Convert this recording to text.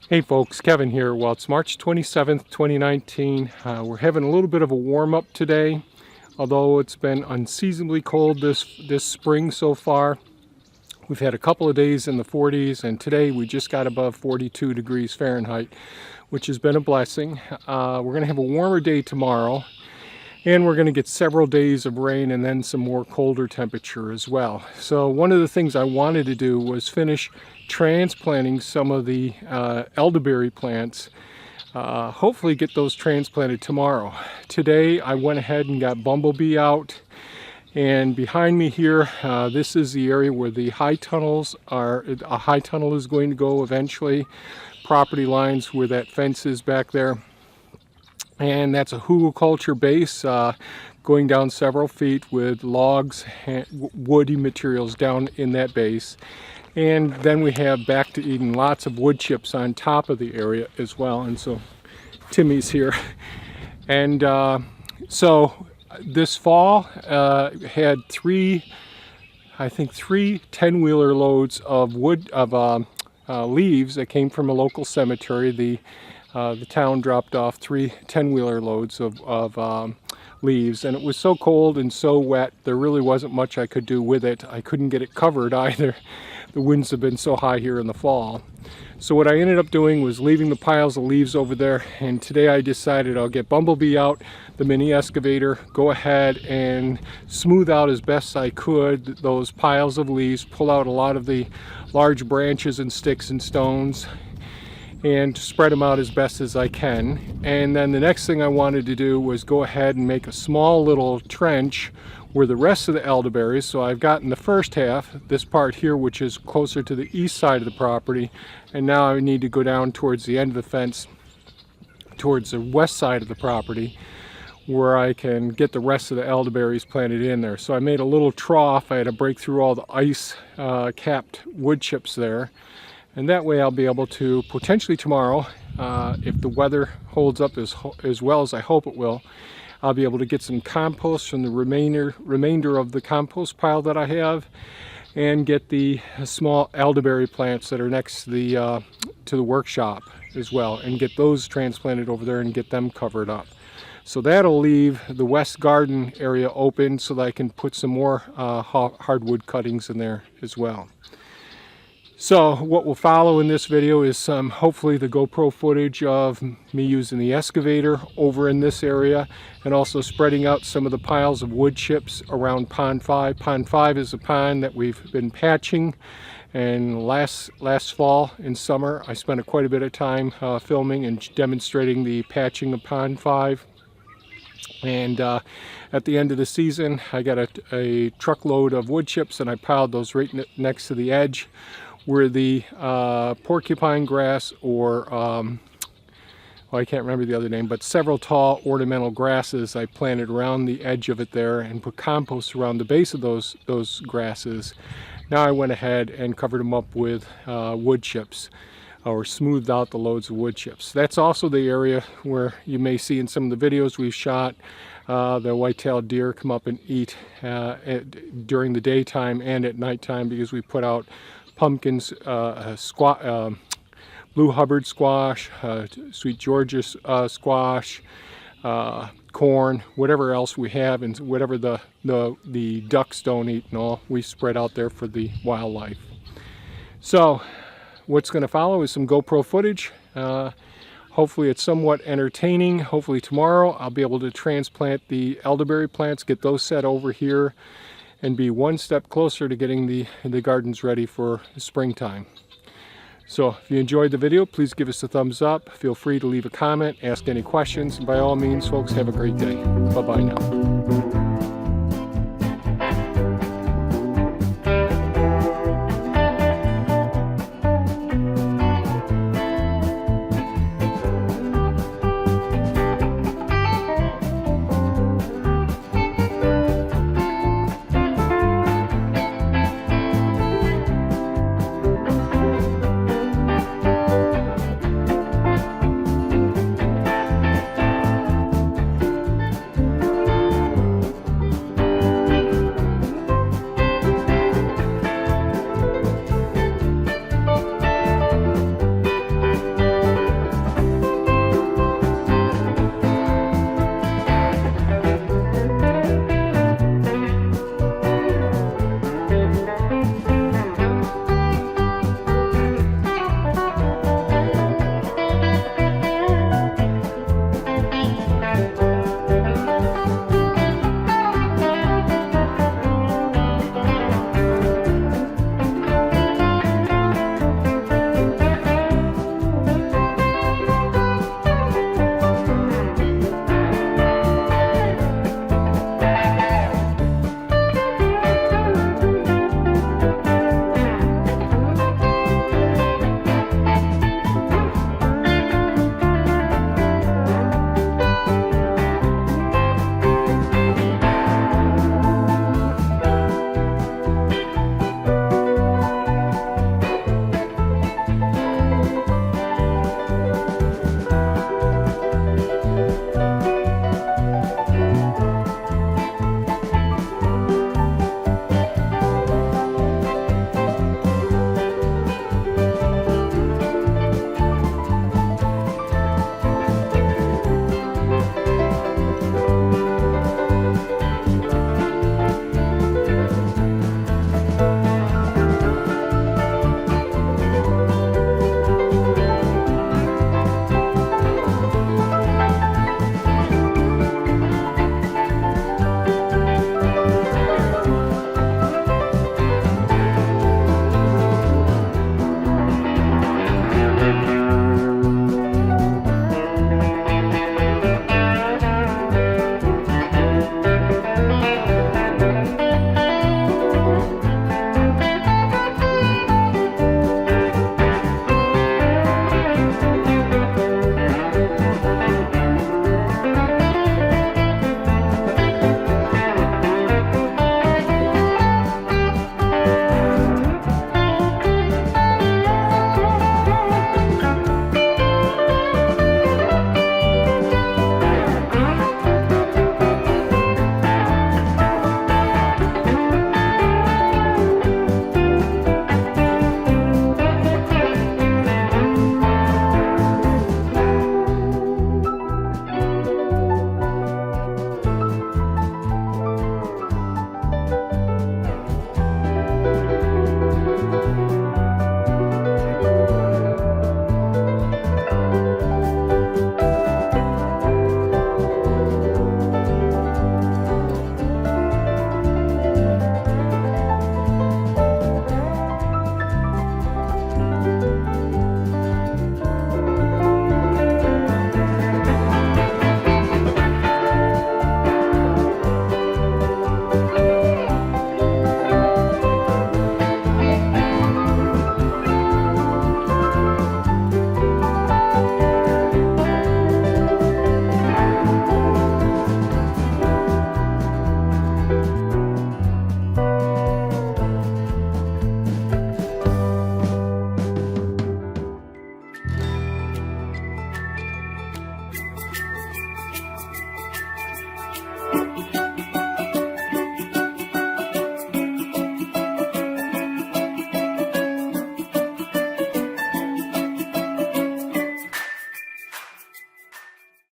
Hey folks, Kevin here. Well, it's March 27th, 2019. We're having a little bit of a warm-up today, although it's been unseasonably cold this spring so far. We've had a couple of days in the 40s, and today we just got above 42 degrees Fahrenheit, which has been a blessing. We're going to have a warmer day tomorrow, and we're going to get several days of rain and then some more colder temperature as well. So one of the things I wanted to do was finish transplanting some of the elderberry plants. Hopefully get those transplanted tomorrow. Today I went ahead and got Bumblebee out, and behind me here, this is the area where the high tunnels are. A high tunnel is going to go eventually. Property lines where that fence is back there. And that's a hugelkultur base going down several feet with logs, woody materials down in that base. And then we have back to Eden, lots of wood chips on top of the area as well. And so Timmy's here. And so this fall had three 10-wheeler loads of wood, leaves that came from a local cemetery. The town dropped off 3 10-wheeler loads of leaves, and it was so cold and so wet there really wasn't much I could do with it. I couldn't get it covered either. The winds have been so high here in the fall. So what I ended up doing was leaving the piles of leaves over there, and today I decided I'll get Bumblebee out, the mini excavator, go ahead and smooth out as best I could those piles of leaves, pull out a lot of the large branches and sticks and stones, and spread them out as best as I can. And then the next thing I wanted to do was go ahead and make a small little trench where the rest of the elderberries, so I've gotten the first half, this part here, which is closer to the east side of the property, and now I need to go down towards the end of the fence towards the west side of the property where I can get the rest of the elderberries planted in there. So I made a little trough. I had to break through all the ice capped wood chips there. And that way I'll be able to, potentially tomorrow, if the weather holds up as well as I hope it will, I'll be able to get some compost from the remainder of the compost pile that I have, and get the small elderberry plants that are next to the workshop as well, and get those transplanted over there and get them covered up. So that'll leave the west garden area open so that I can put some more hardwood cuttings in there as well. So what will follow in this video is hopefully the GoPro footage of me using the excavator over in this area, and also spreading out some of the piles of wood chips around Pond 5. Pond 5 is a pond that we've been patching, and last fall and summer I spent quite a bit of time filming and demonstrating the patching of Pond 5. And at the end of the season I got a truckload of wood chips, and I piled those right next to the edge where the porcupine grass, or well, I can't remember the other name, but several tall ornamental grasses I planted around the edge of it there, and put compost around the base of those grasses. Now I went ahead and covered them up with wood chips, or smoothed out the loads of wood chips. That's also the area where you may see in some of the videos we've shot the white-tailed deer come up and eat during the daytime and at nighttime, because we put out pumpkins, blue Hubbard squash, sweet Georgia squash, corn, whatever else we have, and whatever the ducks don't eat and all, we spread out there for the wildlife. So what's going to follow is some GoPro footage. Hopefully it's somewhat entertaining. Hopefully tomorrow I'll be able to transplant the elderberry plants, get those set over here, and be one step closer to getting the gardens ready for springtime. So if you enjoyed the video, please give us a thumbs up. Feel free to leave a comment, ask any questions, and by all means, folks, have a great day. Bye-bye now.